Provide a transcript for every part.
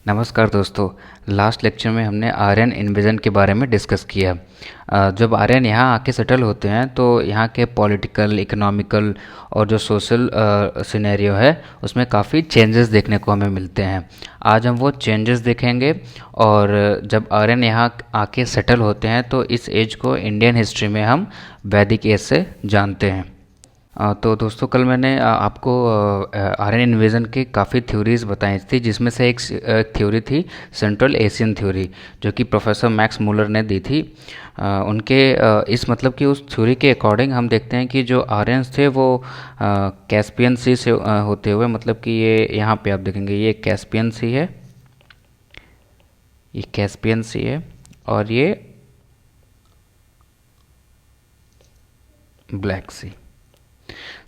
नमस्कार दोस्तों। Last lecture में हमने आर्यन इन्वेजन के बारे में डिस्कस किया। जब आर्यन यहाँ आके सेटल होते हैं तो यहाँ के पॉलिटिकल, इकोनॉमिकल और जो सोशल सिनेरियो है उसमें काफ़ी चेंजेस देखने को हमें मिलते हैं। आज हम वो चेंजेस देखेंगे। और जब आर्यन यहाँ आके सेटल होते हैं तो इस एज को इंडियन हिस्ट्री में हम वैदिक एज से जानते हैं। तो दोस्तों, कल मैंने आपको आर्यन इन्वेजन की काफ़ी थ्योरीज बताई थी, जिसमें से एक थ्योरी थी सेंट्रल एशियन थ्योरी, जो कि प्रोफेसर मैक्स मूलर ने दी थी। उनके इस मतलब कि उस थ्योरी के अकॉर्डिंग हम देखते हैं कि जो आर्यंस थे वो कैस्पियन सी से होते हुए, मतलब कि ये यहाँ पे आप देखेंगे ये कैस्पियन सी है, ये कैस्पियन सी है और ये ब्लैक सी।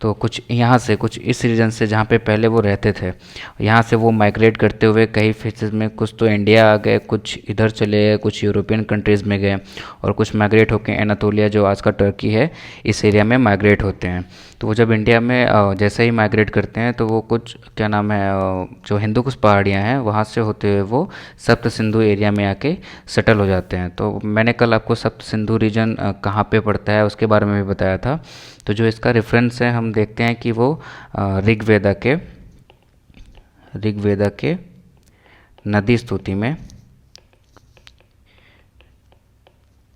तो कुछ यहाँ से, कुछ इस रीजन से जहाँ पे पहले वो रहते थे, यहाँ से वो माइग्रेट करते हुए कई फेजेस में कुछ तो इंडिया आ गए, कुछ इधर चले गए, कुछ यूरोपियन कंट्रीज़ में गए और कुछ माइग्रेट होकर एनातोलिया, जो आज का टर्की है, इस एरिया में माइग्रेट होते हैं। तो वो जब इंडिया में जैसे ही माइग्रेट करते हैं तो वो कुछ क्या नाम है, जो हिंदू कुछ पहाड़ियाँ हैं वहाँ से होते हुए वो सप्त सिंधु एरिया में आके सेटल हो जाते हैं। तो मैंने कल आपको सप्त सिंधु रीजन कहाँ पे पड़ता है उसके बारे में भी बताया था। तो जो इसका रेफरेंस है हम देखते हैं कि वो ऋग्वेदा के नदी स्तुति में।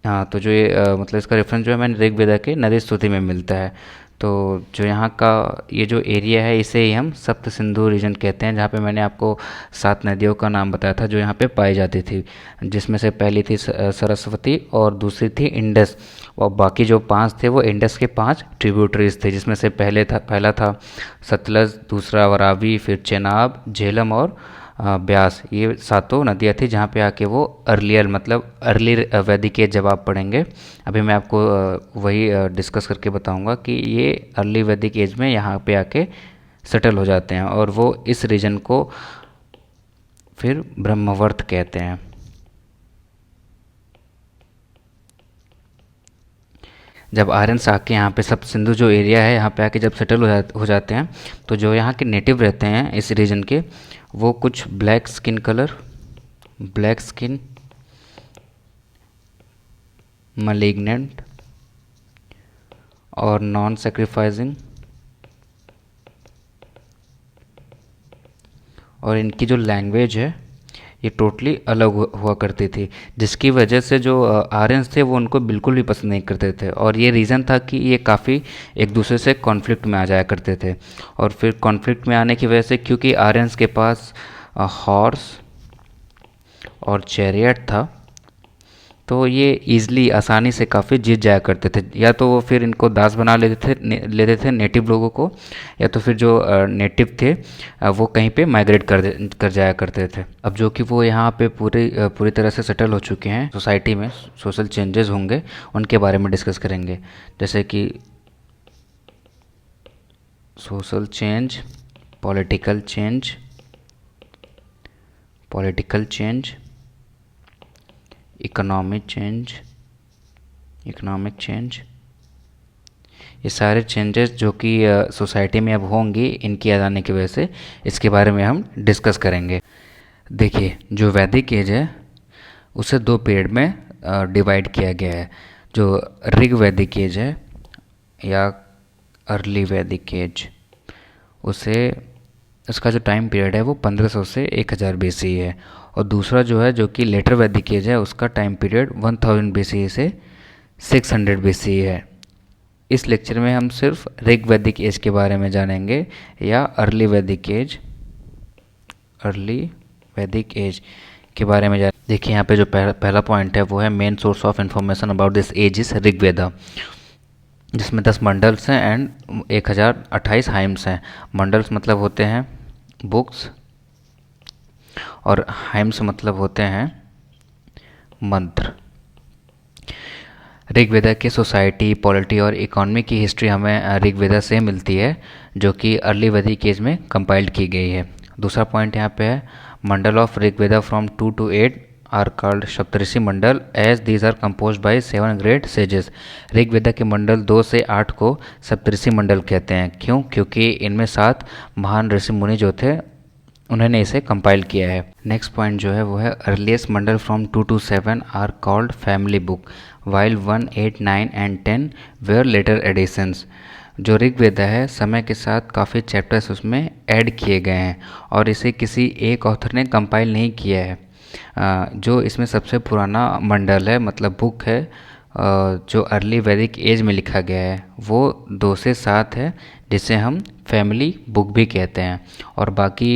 हाँ, तो जो ये मतलब इसका रेफरेंस जो है मैंने ऋग्वेदा के नदी स्तुति में मिलता है। तो जो यहाँ का ये जो एरिया है इसे ही हम सप्त सिंधु रीजन कहते हैं, जहाँ पे मैंने आपको 7 नदियों का नाम बताया था जो यहाँ पे पाई जाती थी, जिसमें से पहली थी सरस्वती और दूसरी थी इंडस, और बाकी जो 5 थे वो इंडस के 5 ट्रिब्यूटरीज थे, जिसमें से पहला था सतलज, दूसरा वरावी, फिर चेनाब, झेलम और ब्यास। ये सातों नदियाँ थी जहाँ पे आके वो अर्लियर मतलब अर्ली वैदिक के जब आप पढ़ेंगे, अभी मैं आपको वही डिस्कस करके बताऊंगा कि ये अर्ली वैदिक एज में यहाँ पे आके सेटल हो जाते हैं और वो इस रीजन को फिर ब्रह्मवर्त कहते हैं। जब आर्यंस आके यहाँ पे सब सिंधु जो एरिया है यहाँ पे आके जब सेटल हो जाते हैं तो जो यहाँ के नेटिव रहते हैं इस रीजन के, वो कुछ ब्लैक स्किन, मलिग्नेंट और नॉन सेक्रीफाइसिंग, और इनकी जो लैंग्वेज है ये टोटली अलग हुआ करती थी, जिसकी वजह से जो आर्यंस थे वो उनको बिल्कुल भी पसंद नहीं करते थे। और ये रीज़न था कि ये काफ़ी एक दूसरे से कॉन्फ्लिक्ट में आ जाया करते थे। और फिर कॉन्फ्लिक्ट में आने की वजह से, क्योंकि आर्यंस के पास हॉर्स और चैरियट था, तो ये ईज़िली आसानी से काफ़ी जीत जाया करते थे। या तो वो फिर इनको दास बना लेते थे नेटिव लोगों को, या तो फिर जो नेटिव थे वो कहीं पे माइग्रेट कर जाया करते थे। अब जो कि वो यहाँ पे पूरी तरह से सेटल हो चुके हैं, सोसाइटी में सोशल चेंजेस होंगे उनके बारे में डिस्कस करेंगे, जैसे कि social change, political change, economic change, ये सारे चेंजेस जो कि सोसाइटी में अब होंगी इनकी आ जाने की वजह से, इसके बारे में हम डिस्कस करेंगे। देखिए, जो वैदिक एज है उसे 2 पीरियड में डिवाइड किया गया है। जो ऋग वैदिक एज है या अर्ली वैदिक एज, उसे इसका जो टाइम पीरियड है वो 1500 से 1000 BCE है। और दूसरा जो है, जो कि लेटर वैदिक एज है, उसका टाइम पीरियड 1000 BCE से 600 BCE है। इस लेक्चर में हम सिर्फ ऋग वैदिक एज के बारे में जानेंगे या अर्ली वैदिक एज के बारे में जानेंगे। देखिए, यहाँ पे जो पहला पॉइंट है वो है main source of information about this age is Rigveda, जिसमें 10 मंडल्स हैं एंड 1028 हाइम्स हैं। मंडल्स मतलब होते हैं बुक्स और हाइम्स मतलब होते हैं मंत्र। ऋग्वेदा के सोसाइटी, पॉलिटी और इकोनॉमी की हिस्ट्री हमें ऋग्वेदा से मिलती है, जो कि अर्ली वैदिक एज में कंपाइल्ड की गई है। दूसरा पॉइंट यहाँ पे है mandal of Rigveda from 2 to 8 are called Saptarishi mandal as these are composed by 7 great sages. Rigveda के मंडल 2 से 8 को सप्तऋषि मंडल कहते हैं। क्यों? क्योंकि इनमें 7 महान ऋषि मुनि जो थे उन्होंने इसे कंपाइल किया है। नेक्स्ट पॉइंट जो है वो है अर्लीस्ट मंडल from 2 to 7 are called family book while 1, 8, 9 and 10 were later additions. जो ऋग्वेदा है समय के साथ काफ़ी चैप्टर्स उसमें ऐड किए गए हैं और इसे किसी एक ऑथर ने कंपाइल नहीं किया है। जो इसमें सबसे पुराना मंडल है मतलब बुक है जो अर्ली वैदिक एज में लिखा गया है वो 2 से 7 है, जिसे हम फैमिली बुक भी कहते हैं। और बाकी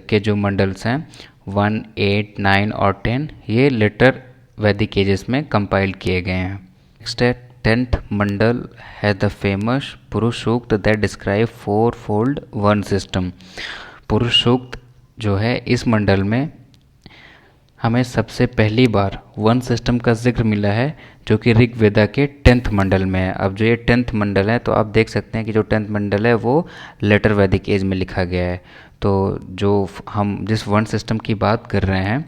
के जो मंडल्स हैं 1, 8, 9 और 10 ये लेटर वैदिक एजेस में कंपाइल किए गए हैं। नेक्स्ट है 10th मंडल है the famous Purusha Sukta that describe 4-fold varna system. Purusha Sukta जो है इस मंडल में हमें सबसे पहली बार वन सिस्टम का जिक्र मिला है जो कि ऋग्वेदा के 10th मंडल में है। अब जो ये 10th मंडल है तो आप देख सकते हैं कि जो 10th मंडल है वो लेटर वैदिक एज में लिखा गया है। तो जो हम जिस वन सिस्टम की बात कर रहे हैं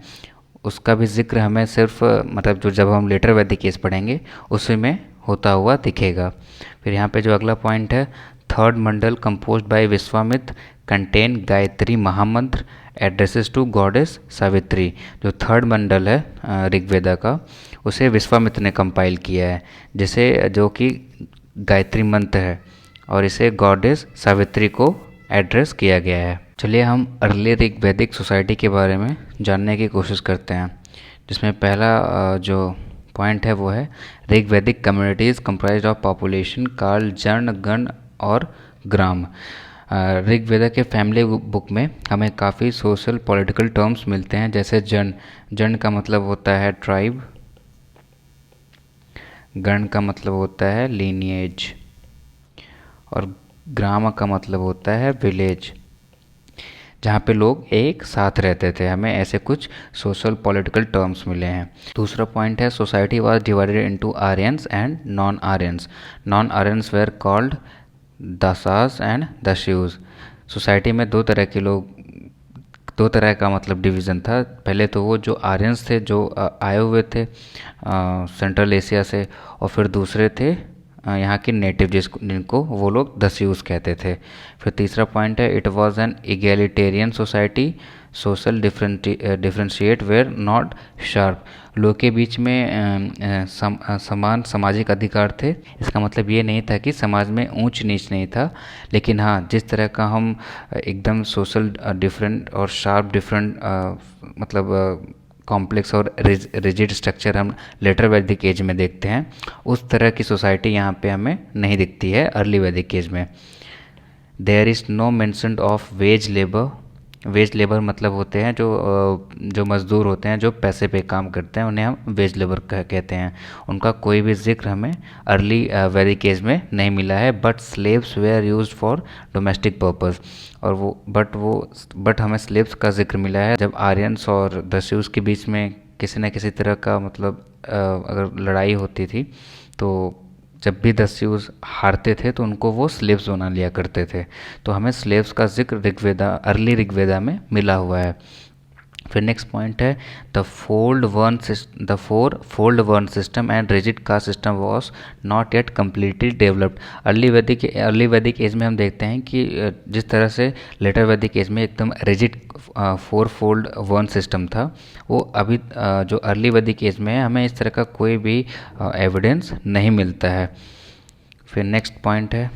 उसका भी जिक्र हमें सिर्फ मतलब जो जब हम लेटर वैदिक एज पढ़ेंगे उसी में होता हुआ दिखेगा। फिर यहाँ पे जो अगला पॉइंट है 3rd मंडल composed bye Vishwamitra contain Gayatri महामंत्र एड्रेसेस टू गॉडेस सावित्री। जो 3rd मंडल है ऋग्वेदा का उसे विश्वामित्र ने कंपाइल किया है जिसे जो कि गायत्री मंत्र है और इसे गॉडेस सावित्री को एड्रेस किया गया है। चलिए हम अर्ली ऋग्वैदिक सोसाइटी के बारे में जानने की कोशिश करते हैं, जिसमें पहला जो पॉइंट है वो है ऋग्वैदिक कम्युनिटीज़ कंप्राइज ऑफ पॉपुलेशन काल जन गण और ग्राम। ऋग्वेदा के फैमिली बुक में हमें काफ़ी सोशल पॉलिटिकल टर्म्स मिलते हैं जैसे जन। जन का मतलब होता है ट्राइब, गण का मतलब होता है लीनिएज और ग्राम का मतलब होता है विलेज, जहाँ पे लोग एक साथ रहते थे। हमें ऐसे कुछ सोशल पॉलिटिकल टर्म्स मिले हैं। दूसरा पॉइंट है society was divided into Aryans and non Aryans. Non Aryans were called Dasas and Dasyus. Society में दो तरह का मतलब डिवीज़न था। पहले तो वो जो आर्यंस थे जो आए हुए थे सेंट्रल एशिया से, और फिर दूसरे थे यहाँ के नेटिव जिनको वो लोग दस्यूज कहते थे। फिर तीसरा पॉइंट है it was an egalitarian society, social differentiate were not sharp. लोग के बीच में समान सामाजिक अधिकार थे। इसका मतलब ये नहीं था कि समाज में ऊंच नीच नहीं था, लेकिन हाँ जिस तरह का हम एकदम सोशल डिफरेंट और शार्प डिफरेंट मतलब कॉम्प्लेक्स और रिजिड स्ट्रक्चर हम लेटर वैदिक एज में देखते हैं, उस तरह की सोसाइटी यहाँ पे हमें नहीं दिखती है अर्ली वैदिक एज में। There is no mention of wage labour. Wage labour मतलब होते हैं जो मज़दूर होते हैं जो पैसे पे काम करते हैं, उन्हें हम वेज लेबर कहते हैं। उनका कोई भी जिक्र हमें अर्ली वैदिक एज में नहीं मिला है। But slaves were used for domestic purpose. और बट हमें स्लेव्स का जिक्र मिला है जब आर्यंस और दस्यूज के बीच में किसी न किसी तरह का मतलब अगर लड़ाई होती थी तो जब भी दस्यूज हारते थे तो उनको वो स्लेव्स बना लिया करते थे। तो हमें स्लेव्स का जिक्र अर्ली ऋग्वेदा में मिला हुआ है। फिर नेक्स्ट पॉइंट है the four fold one system and rigid caste system was not yet completely developed. Early Vedic age में हम देखते हैं कि जिस तरह से लेटर वैदिक एज में एकदम रिजिड 4-fold वन सिस्टम था, वो अभी जो अर्ली वैदिक एज में है हमें इस तरह का कोई भी एविडेंस नहीं मिलता है। फिर नेक्स्ट पॉइंट है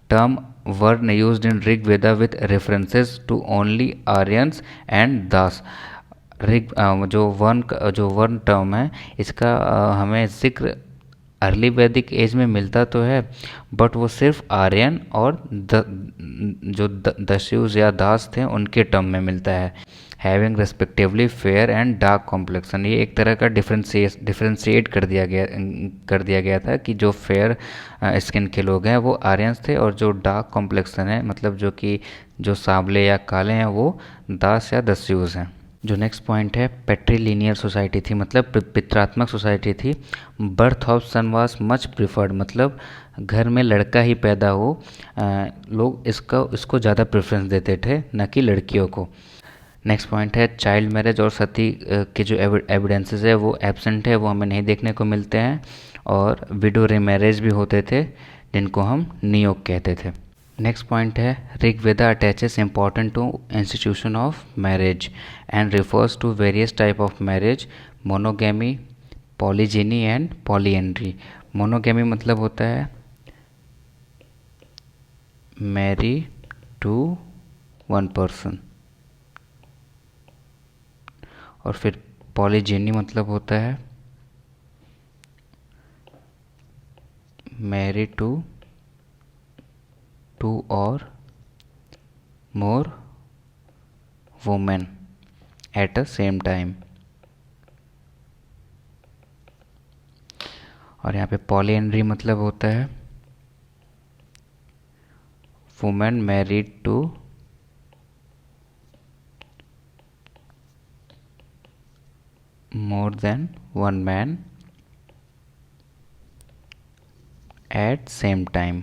term varna used in Rigveda with references to only Aryans and Das. जो वर्ण टर्म है इसका हमें जिक्र अर्ली वैदिक एज में मिलता तो है, बट वो सिर्फ आर्यन और जो दस्यूज या दास थे उनके टर्म में मिलता है। Having respectively fair and dark complexion, ये एक तरह का डिफ्रेंशिएट कर दिया गया था कि जो फेयर स्किन के लोग हैं वो आर्यंस थे और जो डार्क कॉम्प्लेक्सन है मतलब जो सांवले या काले हैं वो दास या दस्यूज हैं। जो नेक्स्ट पॉइंट है पेट्रीलिनियर सोसाइटी थी, मतलब पितरात्मक सोसाइटी थी। Birth of son was much preferred, मतलब घर में लड़का ही पैदा हो लोग इसको ज़्यादा प्रेफरेंस देते थे न कि लड़कियों को। नेक्स्ट पॉइंट है चाइल्ड मैरिज और सती के जो एविडेंसेस है वो एब्सेंट है, वो हमें नहीं देखने को मिलते हैं। और विडो रीमैरिज भी होते थे जिनको हम नियोग कहते थे। नेक्स्ट पॉइंट है Rigveda attaches important to institution of marriage and refers to various type of marriage, monogamy, polygyny and polyandry. Monogamy मतलब होता है मैरी टू वन पर्सन, और फिर पॉलीजिनी मतलब होता है Mary to two or more women at a same time. और यहाँ पे पॉलीएंड्री मतलब होता है women married to more than one man at same time।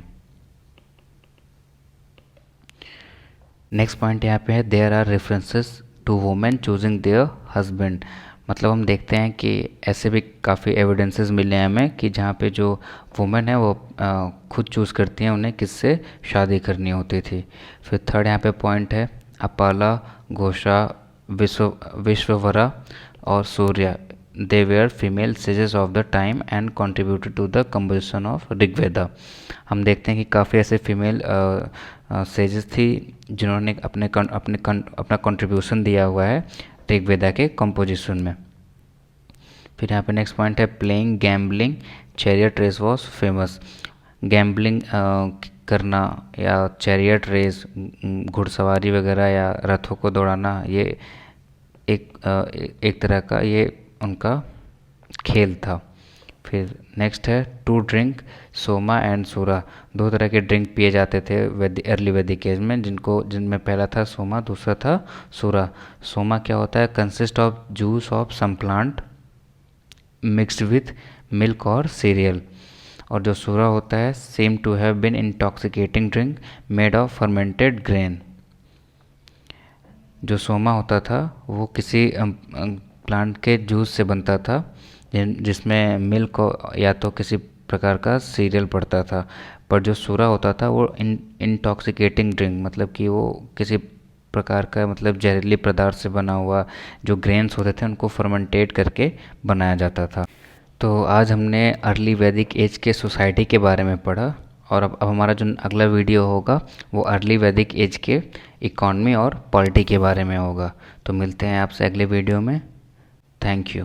Next point यहाँ पे है there are references to women choosing their husband. मतलब हम देखते हैं कि ऐसे भी काफ़ी एविडेंसेस मिले हैं हमें कि जहाँ पे जो वुमेन है वो खुद चूज़ करती हैं उन्हें किससे शादी करनी होती थी। फिर थर्ड यहाँ पे पॉइंट है अपाला, घोषा, विश्ववरा और Surya, they were female sages of the time and contributed to the composition of Rigveda. हम देखते हैं कि काफ़ी ऐसे फीमेल सेजेस थी जिन्होंने अपना कंट्रीब्यूशन दिया हुआ है ऋग्वेदा के कंपोजिशन में। फिर यहाँ पे नेक्स्ट पॉइंट है playing, gambling, chariot race was famous. Gambling करना या चैरियट रेस, घुड़सवारी वगैरह या रथों को दौड़ाना, ये एक तरह का ये उनका खेल था। फिर नेक्स्ट है टू ड्रिंक, सोमा एंड सूरा। दो तरह के ड्रिंक पिए जाते थे अर्ली वैदिक एज में, जिनमें पहला था सोमा, दूसरा था सूरा। सोमा क्या होता है, consist of juice of some plant mixed with milk और सीरियल। और जो सूरा होता है seem to have been intoxicating drink made of fermented grain. जो सोमा होता था वो किसी प्लांट के जूस से बनता था जिसमें मिल्क या तो किसी प्रकार का सीरियल पड़ता था। पर जो सूरा होता था वो इंटॉक्सिकेटिंग ड्रिंक, मतलब कि वो किसी प्रकार का मतलब जहरीली पदार्थ से बना हुआ, जो ग्रेन्स होते थे उनको फर्मेंटेट करके बनाया जाता था। तो आज हमने अर्ली वैदिक एज के सोसाइटी के बारे में पढ़ा, और अब हमारा जो अगला वीडियो होगा वो अर्ली वैदिक एज के इकॉनमी और पॉलिटी के बारे में होगा। तो मिलते हैं आपसे अगले वीडियो में। Thank you.